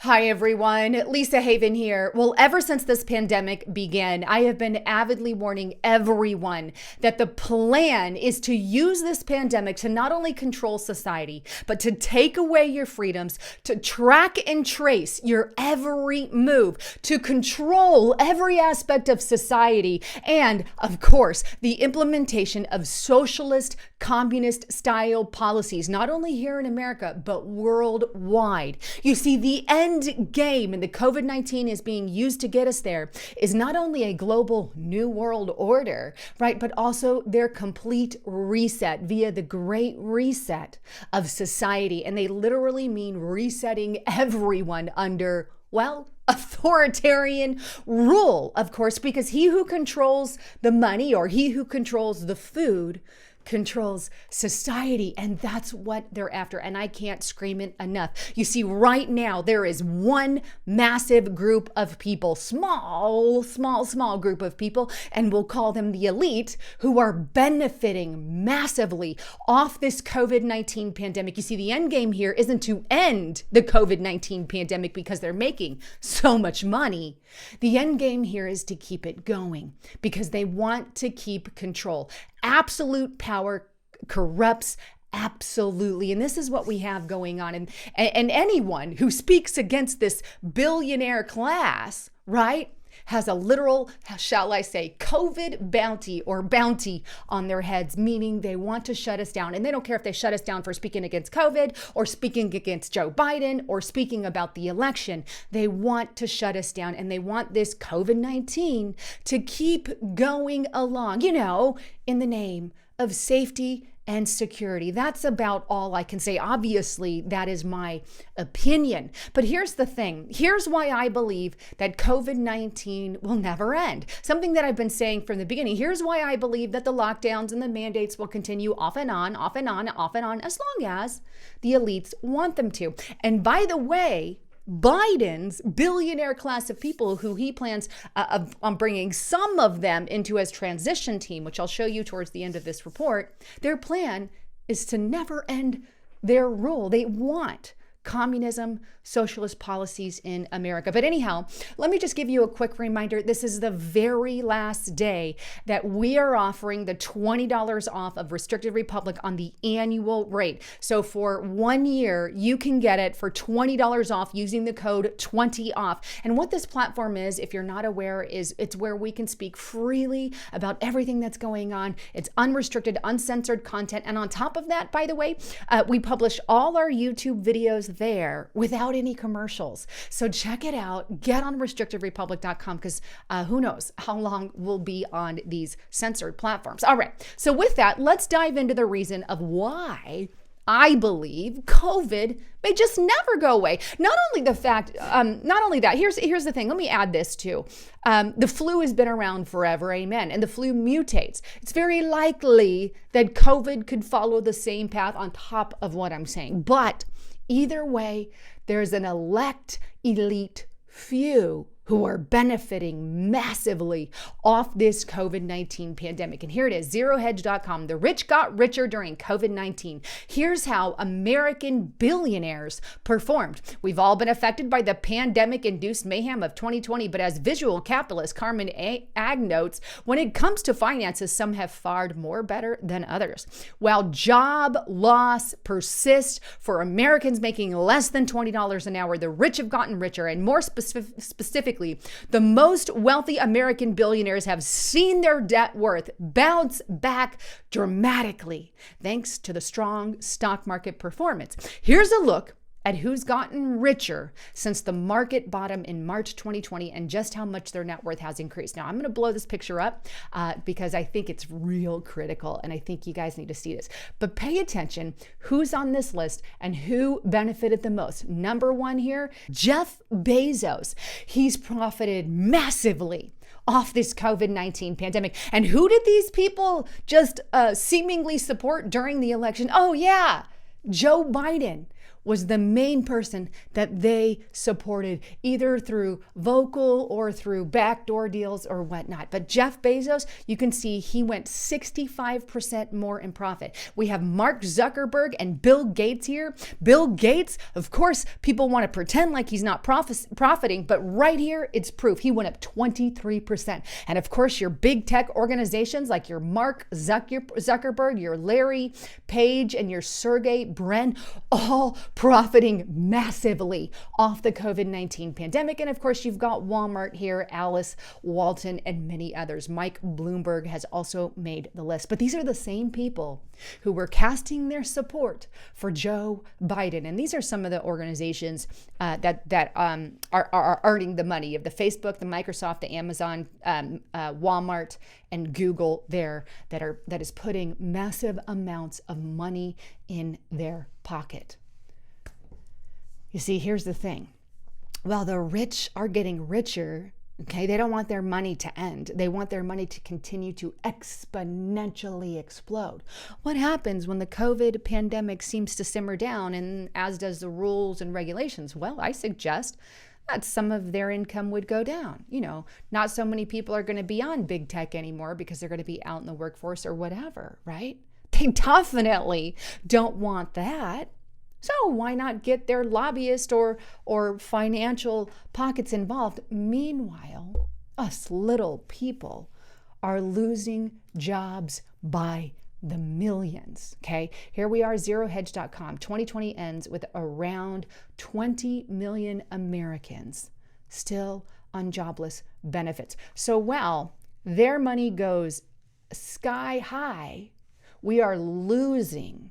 Hi everyone, Lisa Haven here. Well, ever since this pandemic began, I have been avidly warning everyone that the plan is to use this pandemic to not only control society, but to take away your freedoms, to track and trace your every move, to control every aspect of society, and of course, the implementation of socialist, communist style policies, not only here in America, but worldwide. You see, the end game, and the COVID-19 is being used to get us there, is not only a global new world order, right, but also their complete reset via the Great Reset of society. And they literally mean resetting everyone under, well, authoritarian rule, of course, because he who controls the money or he who controls the food controls society, and that's what they're after. And I can't scream it enough. You see, right now, there is one massive group of people, small group of people, and we'll call them the elite, who are benefiting massively off this COVID-19 pandemic. You see, the end game here isn't to end the COVID-19 pandemic because they're making so much money. The end game here is to keep it going because they want to keep control. Absolute power corrupts absolutely. And this is what we have going on. And anyone who speaks against this billionaire class, right, has a literal, shall I say, COVID bounty on their heads, meaning they want to shut us down. And they don't care if they shut us down for speaking against COVID or speaking against Joe Biden or speaking about the election. They want to shut us down, and they want this COVID-19 to keep going along, in the name of safety and security. That's about all I can say. Obviously, that is my opinion. But here's the thing. Here's why I believe that COVID-19 will never end. Something that I've been saying from the beginning. Here's why I believe that the lockdowns and the mandates will continue off and on, as long as the elites want them to. And by the way, Biden's billionaire class of people who he plans on bringing some of them into his transition team, which I'll show you towards the end of this report, their plan is to never end their rule. They want communism, socialist policies in America. But anyhow, let me just give you a quick reminder. This is the very last day that we are offering the $20 off of Restricted Republic on the annual rate. So for 1 year, you can get it for $20 off using the code 20OFF. And what this platform is, if you're not aware, is it's where we can speak freely about everything that's going on. It's unrestricted, uncensored content. And on top of that, by the way, we publish all our YouTube videos there without any commercials. So check it out. Get on restrictedrepublic.com because who knows how long we'll be on these censored platforms. All right. So with that, let's dive into the reason of why I believe COVID may just never go away. Not only that, here's the thing. Let me add this too. The flu has been around forever, amen. And the flu mutates. It's very likely that COVID could follow the same path on top of what I'm saying. But either way, there's an elite few who are benefiting massively off this COVID-19 pandemic. And here it is, zerohedge.com. The rich got richer during COVID-19. Here's how American billionaires performed. We've all been affected by the pandemic-induced mayhem of 2020, but as visual capitalist Carmen Ag notes, when it comes to finances, some have fared more better than others. While job loss persists for Americans making less than $20 an hour, the rich have gotten richer, and more specifically, the most wealthy American billionaires have seen their net worth bounce back dramatically thanks to the strong stock market performance. Here's a look at who's gotten richer since the market bottom in March 2020 and just how much their net worth has increased. Now, I'm going to blow this picture up because I think it's real critical and I think you guys need to see this. But pay attention who's on this list and who benefited the most. Number one here, Jeff Bezos. He's profited massively off this COVID-19 pandemic. And who did these people just seemingly support during the election? Oh, yeah, Joe Biden. was the main person that they supported, either through vocal or through backdoor deals or whatnot. But Jeff Bezos, you can see he went 65% more in profit. We have Mark Zuckerberg and Bill Gates here. Bill Gates, of course, people want to pretend like he's not profiting, but right here, it's proof. He went up 23%. And of course, your big tech organizations like your Mark Zuckerberg, your Larry Page, and your Sergey Brin, all profiting massively off the COVID-19 pandemic. And of course, you've got Walmart here, Alice Walton, and many others. Mike Bloomberg has also made the list. But these are the same people who were casting their support for Joe Biden. And these are some of the organizations that are earning the money of the Facebook, the Microsoft, the Amazon, Walmart, and Google there that is putting massive amounts of money in their pocket. You see, here's the thing. While the rich are getting richer, okay, they don't want their money to end. They want their money to continue to exponentially explode. What happens when the COVID pandemic seems to simmer down, and as does the rules and regulations? Well, I suggest that some of their income would go down. You know, not so many people are going to be on big tech anymore because they're going to be out in the workforce or whatever, right? They definitely don't want that. So why not get their lobbyist or financial pockets involved? Meanwhile, us little people are losing jobs by the millions, okay? Here we are, zerohedge.com. 2020 ends with around 20 million Americans still on jobless benefits. So while their money goes sky high, we are losing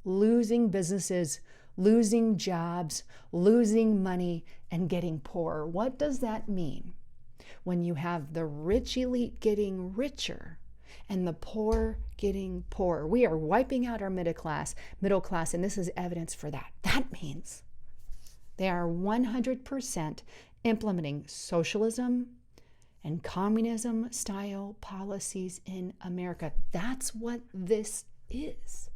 businesses, losing jobs, losing money, and getting poorer. What does that mean? When you have the rich elite getting richer and the poor getting poorer, we are wiping out our middle class, and this is evidence for that. That means they are 100% implementing socialism and communism style policies in America. That's what this is.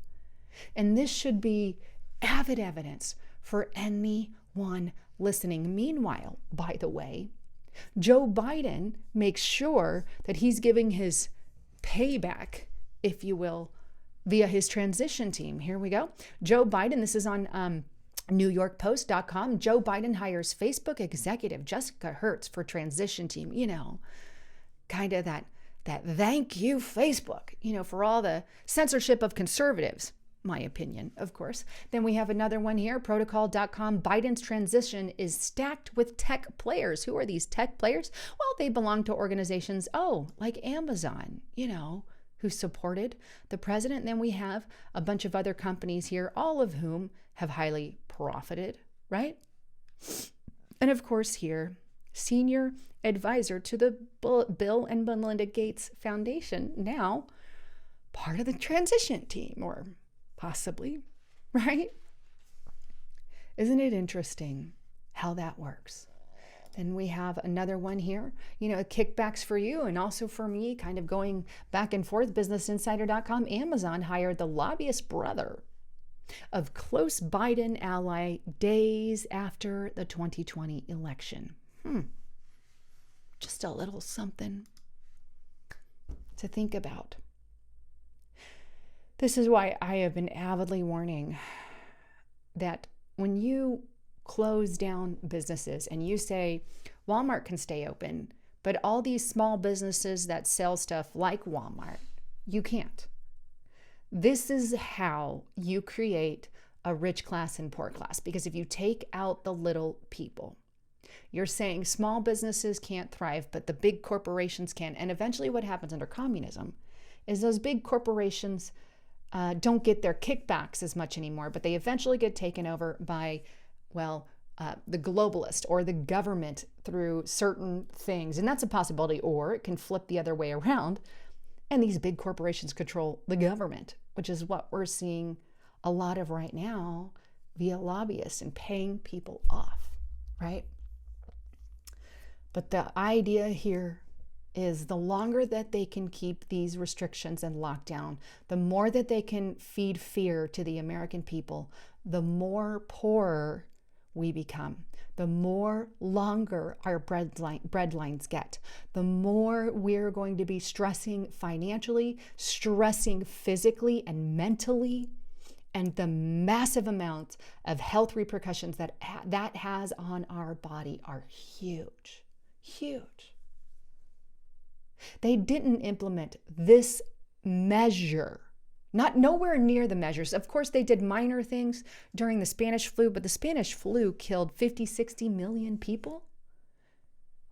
And this should be avid evidence for anyone listening. Meanwhile, by the way, Joe Biden makes sure that he's giving his payback, if you will, via his transition team. Here we go. Joe Biden, this is on NewYorkPost.com. Joe Biden hires Facebook executive Jessica Hertz for transition team. You know, kind of that thank you, Facebook, you know, for all the censorship of conservatives. My opinion, of course. Then we have another one here, protocol.com. Biden's transition is stacked with tech players. Who are these tech players? Well, they belong to organizations, like Amazon, you know, who supported the president. And then we have a bunch of other companies here, all of whom have highly profited, right? And of course here, senior advisor to the Bill and Melinda Gates Foundation, now part of the transition team, or possibly, right? Isn't it interesting how that works? Then we have another one here, you know, kickbacks for you and also for me, kind of going back and forth. BusinessInsider.com. Amazon hired the lobbyist brother of close Biden ally days after the 2020 election. Just a little something to think about. This is why I have been avidly warning that when you close down businesses and you say Walmart can stay open, but all these small businesses that sell stuff like Walmart, you can't. This is how you create a rich class and poor class, because if you take out the little people, you're saying small businesses can't thrive, but the big corporations can. And eventually what happens under communism is those big corporations don't get their kickbacks as much anymore, but they eventually get taken over by, the globalist or the government through certain things. And that's a possibility, or it can flip the other way around. And these big corporations control the government, which is what we're seeing a lot of right now via lobbyists and paying people off, right? But the idea here is the longer that they can keep these restrictions and lockdown, the more that they can feed fear to the American people, the more poorer we become. The more longer our bread lines get, the more we're going to be stressing financially, stressing physically and mentally, and the massive amount of health repercussions that has on our body are huge, huge. They didn't implement this measure, not nowhere near the measures. Of course, they did minor things during the Spanish flu, but the Spanish flu killed 50, 60 million people.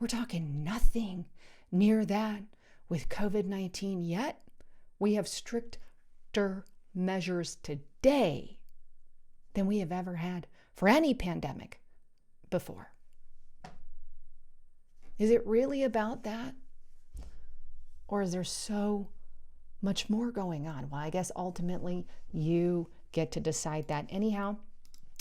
We're talking nothing near that with COVID-19 yet. We have stricter measures today than we have ever had for any pandemic before. Is it really about that? Or is there so much more going on? Well, I guess ultimately you get to decide that. Anyhow,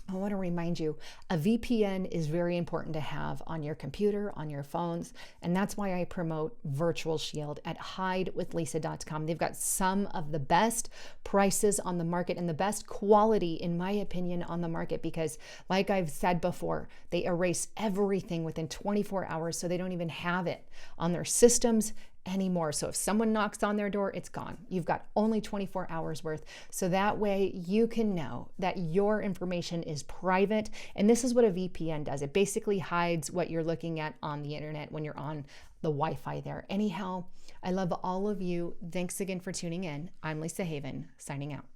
I want to remind you, a VPN is very important to have on your computer, on your phones, and that's why I promote Virtual Shield at hidewithlisa.com. They've got some of the best prices on the market and the best quality, in my opinion, on the market because, like I've said before, they erase everything within 24 hours, so they don't even have it on their systems anymore. So if someone knocks on their door, it's gone. You've got only 24 hours worth. So that way you can know that your information is private. And this is what a VPN does. It basically hides what you're looking at on the internet when you're on the Wi-Fi there. Anyhow, I love all of you. Thanks again for tuning in. I'm Lisa Haven, signing out.